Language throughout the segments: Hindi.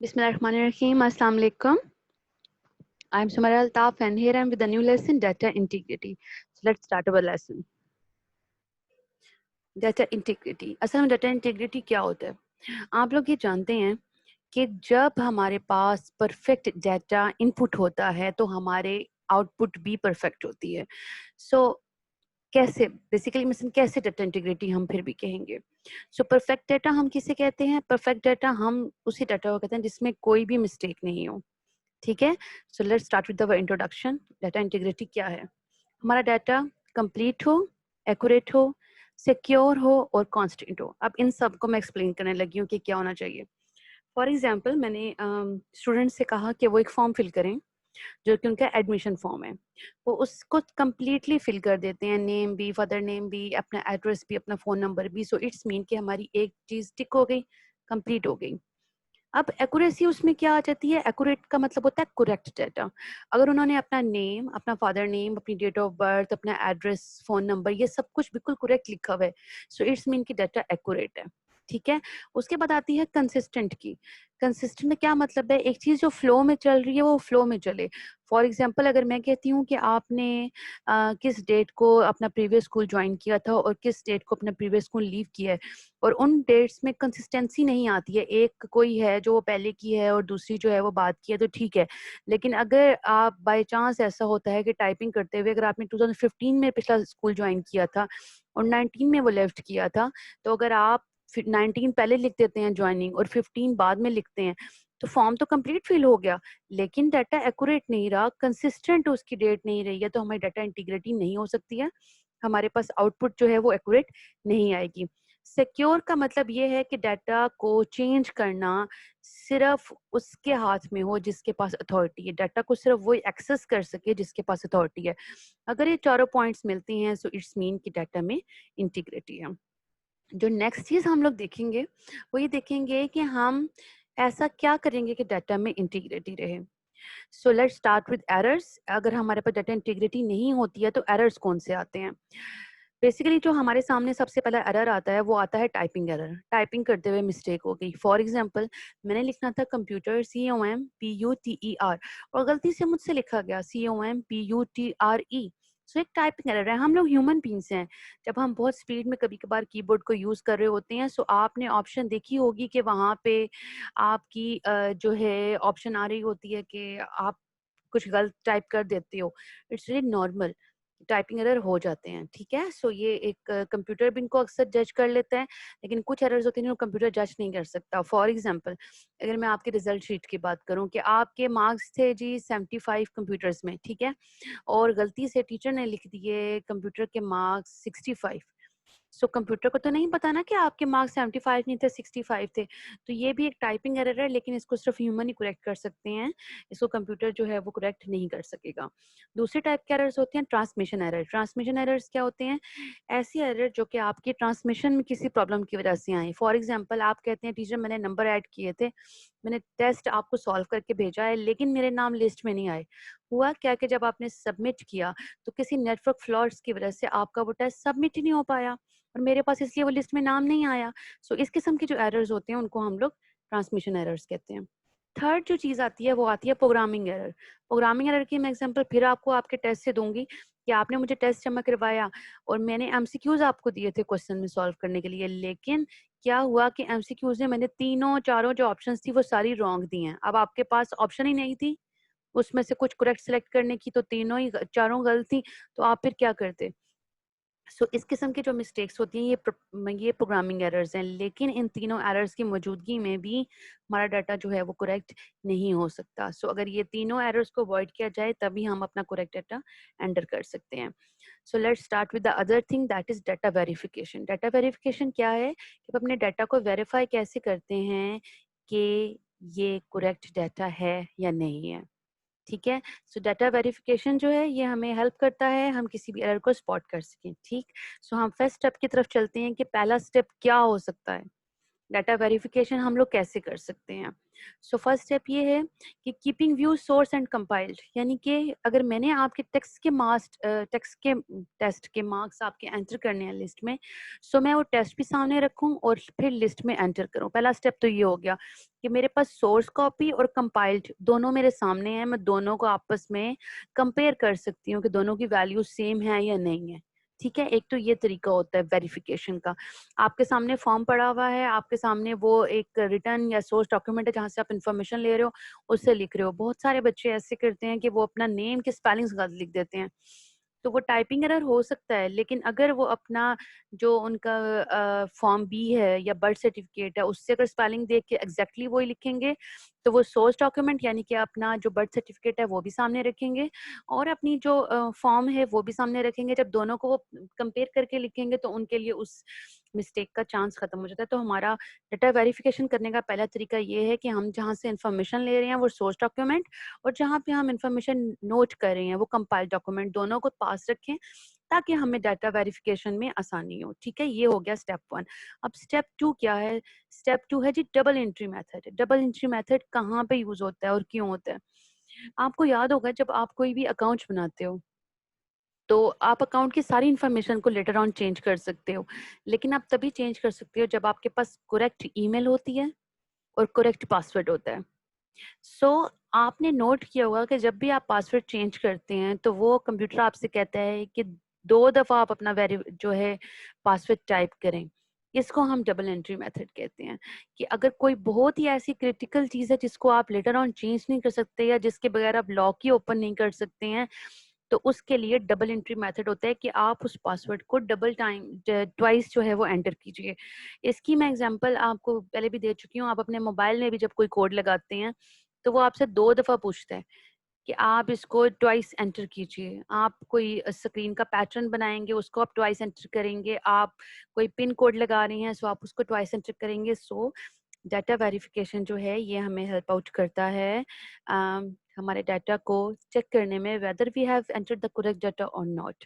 Bismillahirrahmanirrahim. Assalamu alaikum. I'm Sumara Altaf and here I'm with a new lesson, data integrity. So let's start our lesson. Data integrity. असल में data integrity क्या होता है? आप लोग ये जानते हैं कि जब हमारे पास परफेक्ट डाटा इनपुट होता है तो हमारे आउटपुट भी परफेक्ट होती है. So कैसे बेसिकली मिशन कैसे डाटा इंटीग्रिटी हम फिर भी कहेंगे. सो परफेक्ट डाटा हम किसे कहते हैं? परफेक्ट डाटा हम उसी डाटा को कहते हैं जिसमें कोई भी मिस्टेक नहीं हो. ठीक है. So let's start with our introduction. Data integrity क्या है? हमारा डाटा कंप्लीट हो, एक्यूरेट हो, सिक्योर हो और कॉन्स्टेंट हो. अब इन सब को मैं एक्सप्लेन करने लगी हूँ कि क्या होना चाहिए. फॉर एग्जाम्पल मैंने स्टूडेंट से कहा कि वो एक फॉर्म फिल करें जो कि उनका एडमिशन फॉर्म है. वो उसको कम्प्लीटली फिल कर देते हैं, नेम भी, फादर नेम भी, अपना एड्रेस भी, अपना फ़ोन नंबर भी. सो इट्स मीन कि हमारी एक चीज़ टिक हो गई, कंप्लीट हो गई. अब एक्यूरेसी उसमें क्या आ जाती है? एक्यूरेट का मतलब होता है करेक्ट डाटा. अगर उन्होंने अपना नेम, अपना फादर नेम, अपनी डेट ऑफ बर्थ, अपना एड्रेस, फ़ोन नंबर, ये सब कुछ बिल्कुल करेक्ट लिखा हुआ है, सो इट्स मीन कि डाटा एक्यूरेट है. ठीक है. उसके बाद आती है कंसिस्टेंट की. कंसिस्टेंट का क्या मतलब है? एक चीज़ जो फ्लो में चल रही है वो फ्लो में चले. फॉर एग्जांपल अगर मैं कहती हूँ कि आपने किस डेट को अपना प्रीवियस स्कूल ज्वाइन किया था और किस डेट को अपना प्रीवियस स्कूल लीव किया है, और उन डेट्स में कंसिस्टेंसी नहीं आती है, एक कोई है जो वो पहले की है और दूसरी जो है वो बाद की है, तो ठीक है. लेकिन अगर आप बाय चांस ऐसा होता है कि टाइपिंग करते हुए अगर आपने 2015 में पिछला स्कूल ज्वाइन किया था और 19 में वो लेफ्ट किया था, तो अगर आप 19 पहले लिख देते हैं ज्वाइनिंग और 15 बाद में लिखते हैं, तो फॉर्म तो कंप्लीट फिल हो गया, लेकिन डाटा एक्यूरेट नहीं रहा, कंसिस्टेंट उसकी डेट नहीं रही है, तो हमारी डाटा इंटीग्रिटी नहीं हो सकती है. हमारे पास आउटपुट जो है वो एक्यूरेट नहीं आएगी. सिक्योर का मतलब ये है कि डाटा को चेंज करना सिर्फ उसके हाथ में हो जिसके पास अथॉरिटी है. डाटा को सिर्फ वो एक्सेस कर सके जिसके पास अथॉरिटी है. अगर ये चारों पॉइंट्स मिलती हैं सो इट्स मीन कि डाटा में इंटीग्रिटी है. जो नेक्स्ट चीज हम लोग देखेंगे वो ये देखेंगे कि हम ऐसा क्या करेंगे कि डाटा में इंटीग्रिटी रहे. So let's start with errors. अगर हमारे पास डाटा इंटीग्रिटी नहीं होती है तो एरर्स कौन से आते हैं? बेसिकली जो हमारे सामने सबसे पहला एरर आता है वो आता है टाइपिंग एरर. टाइपिंग करते हुए मिस्टेक हो गई. फॉर एग्जांपल मैंने लिखना था कंप्यूटर COMPUTER और गलती से मुझसे लिखा गया COMPUTRE. सो एक टाइपिंग एरर है. हम लोग ह्यूमन बींग्स हैं. जब हम बहुत स्पीड में कभी कभार कीबोर्ड को यूज कर रहे होते हैं, सो आपने ऑप्शन देखी होगी कि वहां पे आपकी जो है ऑप्शन आ रही होती है कि आप कुछ गलत टाइप कर देते हो. It's really normal. Typing error हो जाते हैं. ठीक है. सो ये एक कंप्यूटर भी इनको अक्सर जज कर लेता है, लेकिन कुछ एरर्स होते हैं जो कंप्यूटर जज नहीं कर सकता. फॉर एग्जांपल अगर मैं आपके रिजल्ट शीट की बात करूं कि आपके मार्क्स थे जी 75 कंप्यूटर्स में, ठीक है, और गलती से टीचर ने लिख दिए कंप्यूटर के मार्क्स 65. सो कंप्यूटर को तो नहीं पता ना कि आपके मार्क्स 75 नहीं थे, 65 थे. तो ये भी एक टाइपिंग एरर है, लेकिन इसको सिर्फ ह्यूमन ही करेक्ट कर सकते हैं. इसको कंप्यूटर जो है वो करेक्ट नहीं कर सकेगा. दूसरे टाइप के एरर्स होते हैं ट्रांसमिशन एरर. ट्रांसमिशन एरर्स क्या होते हैं? ऐसी एरर जो कि आपकी ट्रांसमिशन में किसी प्रॉब्लम की वजह से आए. फॉर एग्जाम्पल आप कहते हैं टीचर मैंने नंबर ऐड किए थे, मैंने टेस्ट आपको सॉल्व करके भेजा है, लेकिन मेरे नाम लिस्ट में नहीं आए. हुआ क्या कि जब आपने सबमिट किया तो किसी नेटवर्क फ्लॉट्स की वजह से आपका वो टेस्ट सबमिट ही नहीं हो पाया और मेरे पास इसलिए वो लिस्ट में नाम नहीं आया. सो इस किस्म के जो एरर्स होते हैं उनको हम लोग ट्रांसमिशन एरर्स कहते हैं. थर्ड जो चीज़ आती है वो आती है प्रोग्रामिंग एरर. प्रोग्रामिंग एरर की मैं एग्जांपल फिर आपको आपके टेस्ट से दूंगी कि आपने मुझे टेस्ट जमा करवाया और मैंने एमसीक्यूज आपको दिए थे क्वेश्चन में सॉल्व करने के लिए, लेकिन क्या हुआ कि एमसीक्यूज में मैंने तीनों चारों जो ऑप्शंस थी वो सारी रॉन्ग दी हैं. अब आपके पास ऑप्शन ही नहीं थी उसमें से कुछ करेक्ट सेलेक्ट करने की, तो तीनों ही चारों गलत थी, तो आप फिर क्या करते? सो इस किस्म की जो मिस्टेक्स होती हैं ये प्रोग्रामिंग एरर्स हैं, लेकिन इन तीनों एरर्स की मौजूदगी में भी हमारा डाटा जो है वो करेक्ट नहीं हो सकता. सो अगर ये तीनों एरर्स को अवॉइड किया जाए तभी हम अपना करेक्ट डाटा एंटर कर सकते हैं. So let's start with the other thing that is data verification. Data verification क्या है कि आप अपने डाटा को वेरीफाई कैसे करते हैं कि ये करेक्ट डाटा है या नहीं है. ठीक है. सो डाटा वेरिफिकेशन जो है ये हमें हेल्प करता है हम किसी भी एरर को स्पॉट कर सकें. ठीक. सो हम फर्स्ट स्टेप की तरफ चलते हैं कि पहला स्टेप क्या हो सकता है. डाटा वेरिफिकेशन हम लोग कैसे कर सकते हैं? सो फर्स्ट स्टेप ये है कि keeping view source and compiled, यानी कि अगर मैंने आपके टेस्ट के मार्क्स आपके एंटर करने हैं लिस्ट में, सो मैं वो टेस्ट भी सामने रखूं और फिर लिस्ट में एंटर करूं। पहला स्टेप तो ये हो गया कि मेरे पास सोर्स कॉपी और कंपाइल्ड दोनों मेरे सामने हैं, मैं दोनों को आपस में कंपेयर कर सकती हूँ कि दोनों की वैल्यू सेम है या नहीं है। ठीक है, एक तो ये तरीका होता है वेरिफिकेशन का। आपके सामने फॉर्म पड़ा हुआ है, आपके सामने वो एक रिटर्न या सोर्स डॉक्यूमेंट है जहाँ से आप इन्फॉर्मेशन ले रहे हो, उससे लिख रहे हो। बहुत सारे बच्चे ऐसे करते हैं कि वो अपना नेम के स्पेलिंग्स गलत लिख देते हैं, तो वो टाइपिंग एरर हो सकता है, लेकिन अगर वो अपना जो उनका फॉर्म बी है या बर्थ सर्टिफिकेट है उससे अगर स्पेलिंग देख के एग्जैक्टली वही लिखेंगे, तो वो सोर्स डॉक्यूमेंट यानी कि अपना जो बर्थ सर्टिफिकेट है वो भी सामने रखेंगे और अपनी जो फॉर्म है वो भी सामने रखेंगे। जब दोनों को वो कंपेयर करके लिखेंगे तो उनके लिए उस मिस्टेक का चांस खत्म हो जाता है। तो हमारा डाटा वेरिफिकेशन करने का पहला तरीका ये है कि हम जहाँ से इंफॉर्मेशन ले रहे हैं वो सोर्स डॉक्यूमेंट, और जहाँ पे हम इंफॉर्मेशन नोट कर रहे हैं वो कंपाइल्ड डॉक्यूमेंट, दोनों को पास रखें ताकि हमें डाटा वेरिफिकेशन में आसानी हो। ठीक है, ये हो गया स्टेप 1। अब स्टेप 2 क्या है? स्टेप 2 है जी double entry method. Double entry method कहाँ पे यूज होता है और क्यों होता है? आपको याद होगा जब आप कोई भी अकाउंट बनाते हो तो आप अकाउंट की सारी इन्फॉर्मेशन को लेटर ऑन चेंज कर सकते हो, लेकिन आप तभी चेंज कर सकते हो जब आपके पास करेक्ट ईमेल होती है और करेक्ट पासवर्ड होता है। सो आपने नोट किया होगा कि जब भी आप पासवर्ड चेंज करते हैं तो वो कंप्यूटर आपसे कहता है कि 2 दफा आप अपना वेरी जो है पासवर्ड टाइप करें। इसको हम डबल एंट्री मेथड कहते हैं कि अगर कोई बहुत ही ऐसी क्रिटिकल चीज़ है जिसको आप लेटर ऑन चेंज नहीं कर सकते या जिसके बगैर आप लॉक ही ओपन नहीं कर सकते हैं, तो उसके लिए डबल एंट्री मेथड होता है कि आप उस पासवर्ड को डबल टाइम ट्वाइस जो है वो एंटर कीजिए। इसकी मैं एग्जांपल आपको पहले भी दे चुकी हूँ। आप अपने मोबाइल में भी जब कोई कोड लगाते हैं तो वो आपसे 2 दफा पूछता है कि आप इसको ट्वाइस एंटर कीजिए। आप कोई स्क्रीन का पैटर्न बनाएंगे उसको आप ट्वाइस एंटर करेंगे, आप कोई पिन कोड लगा रही हैं सो आप उसको ट्वाइस एंटर करेंगे। सो डाटा वेरिफिकेशन जो है ये हमें हेल्प आउट करता है हमारे डाटा को चेक करने में whether we have entered the correct data और नॉट।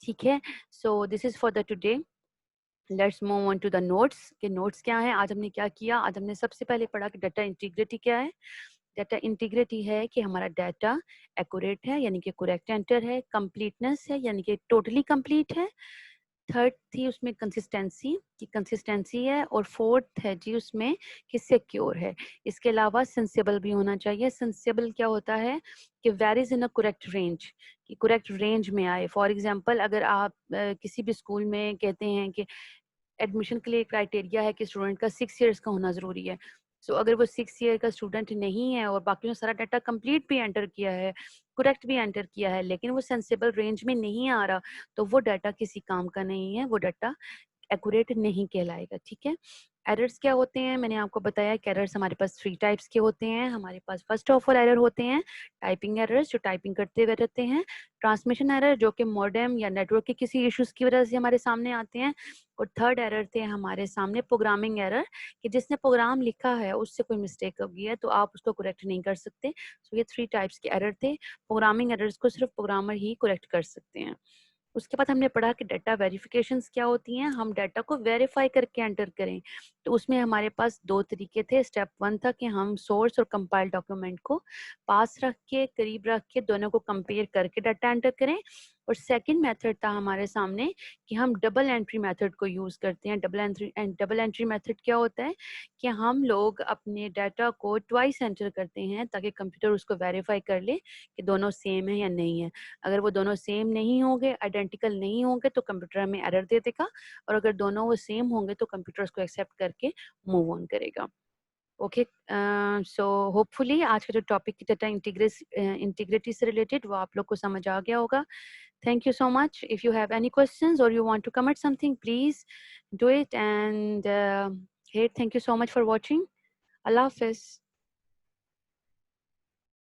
ठीक है, so this is for the today. Let's move on to the notes के नोट्स क्या है। आज हमने क्या किया? आज हमने सबसे पहले पढ़ा कि डाटा इंटीग्रिटी क्या है। डाटा इंटीग्रिटी है कि हमारा डाटा एक्यूरेट है यानी कि करेक्ट एंटर है, कंप्लीटनेस है यानी कि टोटली कंप्लीट है, थर्ड थी उसमें कंसिस्टेंसी की कंसिस्टेंसी है, और फोर्थ है जी उसमें कि सिक्योर है। इसके अलावा सेंसिबल भी होना चाहिए। सेंसिबल क्या होता है कि varies in a correct range, कि करेक्ट रेंज में आए। फॉर एग्जांपल अगर आप किसी भी स्कूल में कहते हैं कि एडमिशन के लिए क्राइटेरिया है कि स्टूडेंट का 6 ईयर्स का होना ज़रूरी है। सो अगर वो 6 ईयर का स्टूडेंट नहीं है और बाकी ने सारा डाटा कंप्लीट भी एंटर किया है, करेक्ट भी एंटर किया है, लेकिन वो सेंसिबल रेंज में नहीं आ रहा, तो वो डाटा किसी काम का नहीं है, वो डाटा एक्यूरेट नहीं कहलाएगा। ठीक है, एरर्स क्या होते हैं? मैंने आपको बताया कि एरर्स हमारे पास 3 टाइप्स के होते हैं। हमारे पास फर्स्ट ऑफ ऑल एरर होते हैं टाइपिंग एरर्स, जो टाइपिंग करते हुए रहते हैं। ट्रांसमिशन एरर, जो कि मॉडेम या नेटवर्क के किसी इश्यूज की वजह से हमारे सामने आते हैं। और थर्ड एरर थे हमारे सामने प्रोग्रामिंग एरर, कि जिसने प्रोग्राम लिखा है उससे कोई मिस्टेक हो गई है तो आप उसको करेक्ट नहीं कर सकते। सो ये 3 टाइप्स के एरर थे। प्रोग्रामिंग एरर्स को सिर्फ प्रोग्रामर ही करेक्ट कर सकते हैं। उसके बाद हमने पढ़ा कि डाटा वेरिफिकेशंस क्या होती हैं। हम डाटा को वेरीफाई करके एंटर करें, तो उसमें हमारे पास 2 तरीके थे। स्टेप 1 था कि हम सोर्स और कंपाइल डॉक्यूमेंट को पास रख के करीब रख के दोनों को कंपेयर करके डाटा एंटर करें। और सेकंड मेथड था हमारे सामने कि हम डबल एंट्री मेथड को यूज करते हैं। डबल एंट्री मेथड क्या होता है कि हम लोग अपने डाटा को ट्वाइस एंटर करते हैं ताकि कंप्यूटर उसको वेरीफाई कर ले कि दोनों सेम है या नहीं है। अगर वो दोनों सेम नहीं होंगे, आइडेंटिकल नहीं होंगे, तो कंप्यूटर हमें एरर दे देगा, और अगर दोनों वो सेम होंगे तो कंप्यूटर उसको एक्सेप्ट करके मूव ऑन करेगा। ओके, सो होपफुली आज का जो टॉपिक डाटा इंटीग्रिटी से रिलेटेड वो आप लोग को समझ आ गया होगा। Thank you so much. If you have any questions और you want to comment something, please do it. And thank you so much for watching. अल्लाह हाफिज।